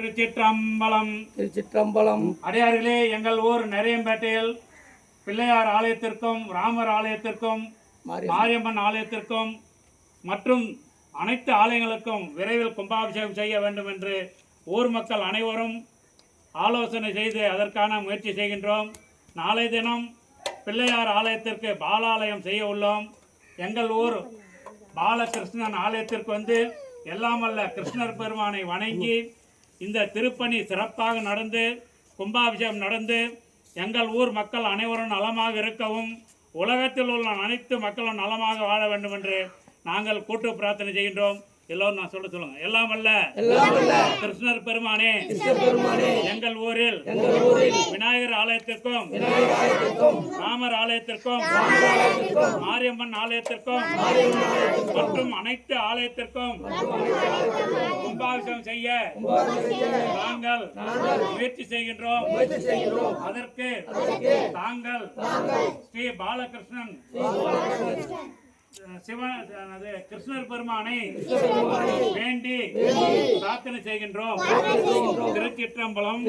திருச்சிற்றம்பலம். திருச்சிற்றம்பலம். அடியார்களே, எங்கள் ஊர் நரியம்பேட்டையில் பிள்ளையார் ஆலயத்திற்கும் ராமர் ஆலயத்திற்கும் மாரியம்மன் ஆலயத்திற்கும் மற்றும் அனைத்து ஆலயங்களுக்கும் விரைவில் கும்பாபிஷேகம் செய்ய வேண்டும் என்று ஊர் மக்கள் அனைவரும் ஆலோசனை செய்து அதற்கான முயற்சி செய்கின்றோம். நாளை தினம் பிள்ளையார் ஆலயத்திற்கு பாலாலயம் செய்ய உள்ளோம். எங்கள் ஊர் பாலகிருஷ்ணன் ஆலயத்திற்கு வந்து எல்லாமல்ல கிருஷ்ணர் பெருமானை வணங்கி இந்த திருப்பணி சிறப்பாக நடந்து கும்பாபிஷேகம் நடந்து எங்கள் ஊர் மக்கள் அனைவரும் நலமாக இருக்கவும் உலகத்தில் உள்ள அனைத்து மக்களும் நலமாக வாழ வேண்டும் என்று நாங்கள் கூட்டு பிரார்த்தனை செய்கின்றோம். எல்லோரும் நான் சொல்லுங்க. எல்லாம் அல்ல கிருஷ்ணர் பெருமானே எங்கள் ஊரில் விநாயகர் ஆலயத்திற்கும் ராமர் ஆலயத்திற்கும் மாரியம்மன் ஆலயத்திற்கும் மற்றும் அனைத்து ஆலயத்திற்கும் கும்பாபிஷேகம் செய்ய நாங்கள் முயற்சி செய்கின்றோம். அதற்கு தாங்கள் ஸ்ரீ பாலகிருஷ்ணன் கிருஷ்ணர் பெருமானை வேண்டி பிரார்த்தனை செய்கின்றோம். திருச்சிற்றம்பலம்.